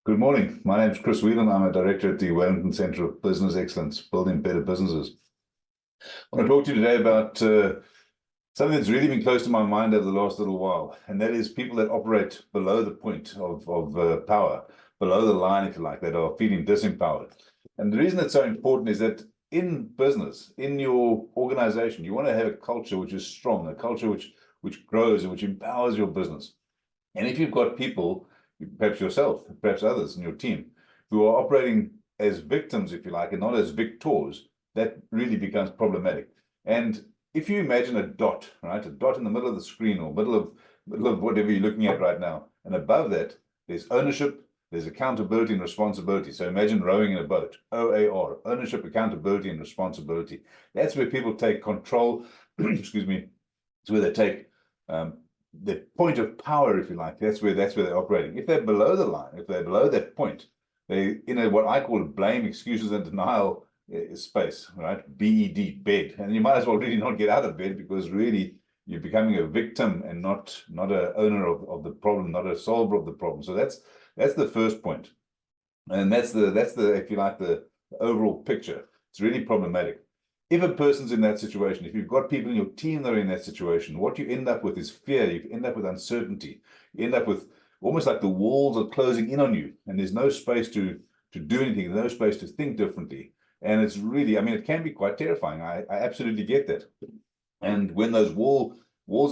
Good morning. My name is Chris Whelan. I'm a director at the Wellington Centre of Business Excellence, building better businesses. I want to talk to you today about something that's really been close to my mind over the last little while, and that is people that operate below the point of power, below the line, if you like, that are feeling disempowered. And the reason that's so important is that in business, in your organization, you want to have a culture which is strong, a culture which grows and which empowers your business. And if you've got people, perhaps yourself, perhaps others in your team, who are operating as victims, if you like, and not as victors, that really becomes problematic. And if you imagine a dot, right, a dot in the middle of the screen or middle of whatever you're looking at right now, and above that, there's ownership, there's accountability and responsibility. So imagine rowing in a boat, OAR, ownership, accountability, and responsibility. That's where people take control, excuse me, it's where they take the point of power, if you like. That's where they're operating. If they're below the line, if they're below that point, they in what I call blame, excuses, and denial space, right? BED, bed, and you might as well really not get out of bed, because really you're becoming a victim and not a owner of the problem, not a solver of the problem. So that's the first point, and that's the if you like the overall picture. It's really problematic. If a person's in that situation, if you've got people in your team that are in that situation, what you end up with is fear. You end up with uncertainty. You end up with almost like the walls are closing in on you, and there's no space to do anything, no space to think differently. And it's really, I mean, it can be quite terrifying. I absolutely get that. And when those walls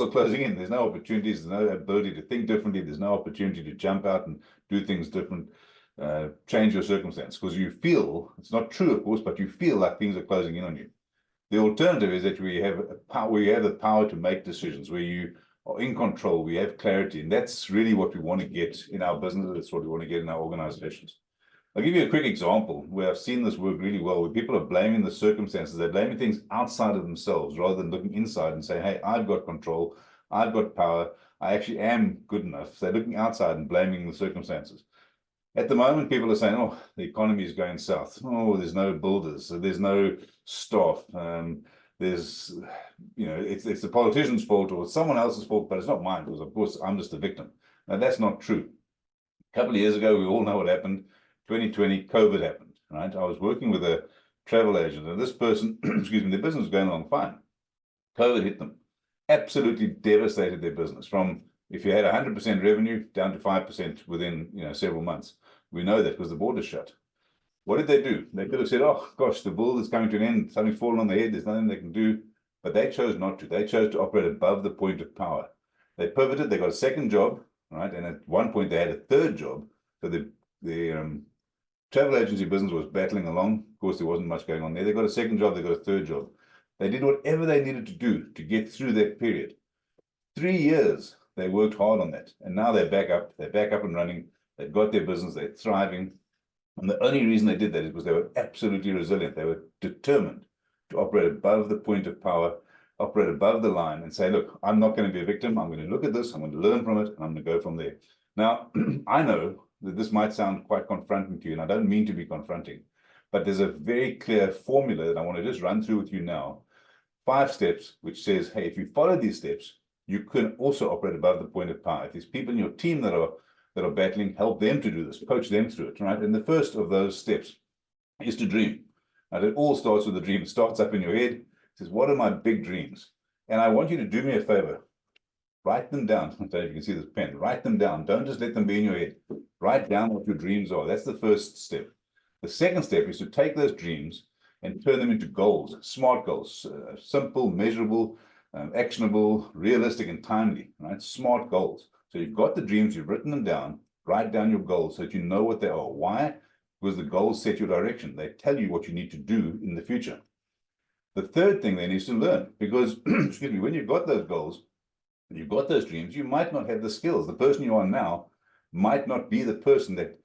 are closing in, there's no opportunities, there's no ability to think differently, there's no opportunity to jump out and do things different, change your circumstance, because you feel, it's not true, of course, but you feel like things are closing in on you. The alternative is that we have the power to make decisions, where you are in control, we have clarity, and that's really what we want to get in our business. That's what we want to get in our organizations. I'll give you a quick example where I've seen this work really well, where people are blaming the circumstances. They're blaming things outside of themselves rather than looking inside and saying, hey, I've got control, I've got power, I actually am good enough. So they're looking outside and blaming the circumstances. At the moment, people are saying, oh, the economy is going south. Oh, there's no builders. There's no staff. There's, it's the politician's fault or it's someone else's fault, but it's not mine, because, of course, I'm just a victim. Now, that's not true. A couple of years ago, we all know what happened. 2020, COVID happened, right? I was working with a travel agent, and this person, excuse me, their business was going along fine. COVID hit them. Absolutely devastated their business. From, if you had 100% revenue, down to 5% within several months. We know that because the borders shut. What did they do? They could have said, oh gosh, the world is coming to an end, something's fallen on their head, there's nothing they can do. But they chose not to. They chose to operate above the point of power. They pivoted, they got a second job, right? And at one point they had a third job. So the travel agency business was battling along. Of course, there wasn't much going on there. They got a second job, they got a third job. They did whatever they needed to do to get through that period. 3 years. They worked hard on that, and now they're back up and running. They've got their business, they're thriving. And the only reason they did that is because they were absolutely resilient. They were determined to operate above the point of power, operate above the line, and say, look, I'm not going to be a victim. I'm going to look at this, I'm going to learn from it, and I'm going to go from there. Now, I know that this might sound quite confronting to you, and I don't mean to be confronting, but there's a very clear formula that I want to just run through with you now. 5 steps, which says, hey, if you follow these steps, you can also operate above the point of power. If there's people in your team that are battling, help them to do this, coach them through it, right? And the first of those steps is to dream. And it all starts with a dream. It starts up in your head. It says, what are my big dreams? And I want you to do me a favor. Write them down. I don't know if you can see this pen. Write them down. Don't just let them be in your head. Write down what your dreams are. That's the first step. The second step is to take those dreams and turn them into goals, smart goals, simple, measurable, actionable, realistic, and timely, right? Smart goals. So you've got the dreams, you've written them down, write down your goals so that you know what they are. Why? Because the goals set your direction. They tell you what you need to do in the future. The third thing then is to learn, because, excuse me, when you've got those goals, you've got those dreams, you might not have the skills. The person you are now might not be the person that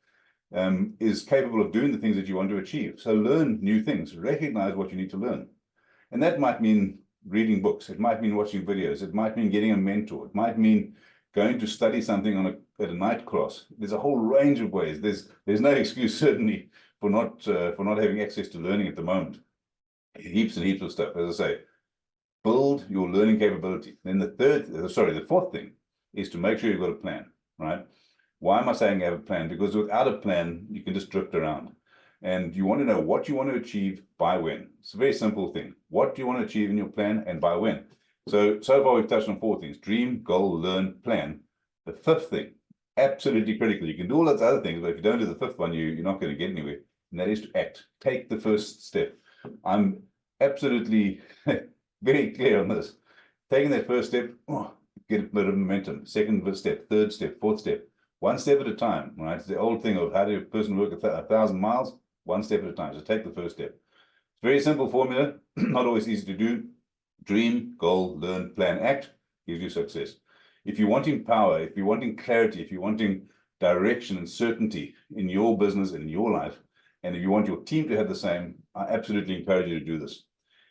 is capable of doing the things that you want to achieve. So learn new things, recognize what you need to learn. And that might mean reading books, it might mean watching videos, it might mean getting a mentor, it might mean going to study something at a night class. There's a whole range of ways. There's no excuse, certainly, for not having access to learning at the moment. Heaps and heaps of stuff. As I say, build your learning capability. Then the fourth thing is to make sure you've got a plan, right? Why am I saying have a plan? Because without a plan, you can just drift around. And you want to know what you want to achieve by when. It's a very simple thing. What do you want to achieve in your plan and by when? So far we've touched on 4 things: dream, goal, learn, plan. The 5th thing, absolutely critical. You can do all those other things, but if you don't do the 5th one, you're not going to get anywhere. And that is to act. Take the first step. I'm absolutely very clear on this. Taking that first step, get a bit of momentum. 2nd step, 3rd step, 4th step. 1 step at a time, right? It's the old thing of how do a person work 1,000 miles? 1 step at a time. So take the first step. It's a very simple formula, not always easy to do. Dream, goal, learn, plan, act gives you success. If you're wanting power, if you're wanting clarity, if you're wanting direction and certainty in your business and in your life, and if you want your team to have the same, I absolutely encourage you to do this.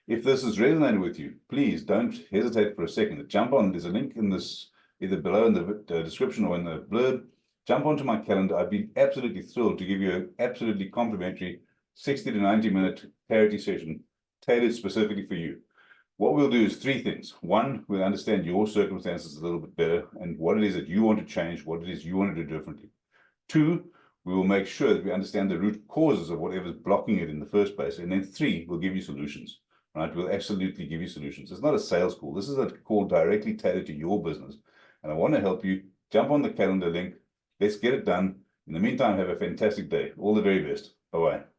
If this has resonated with you, please don't hesitate for a second. Jump on. There's a link in this, either below in the description or in the blurb. Jump onto my calendar. I'd be absolutely thrilled to give you an absolutely complimentary 60 to 90-minute clarity session tailored specifically for you. What we'll do is 3 things. 1, we'll understand your circumstances a little bit better and what it is that you want to change, what it is you want to do differently. 2, we will make sure that we understand the root causes of whatever's blocking it in the first place. And then 3, we'll give you solutions. Right? We'll absolutely give you solutions. It's not a sales call. This is a call directly tailored to your business. And I want to help you. Jump on the calendar link. Let's get it done. In the meantime, have a fantastic day. All the very best. Bye-bye.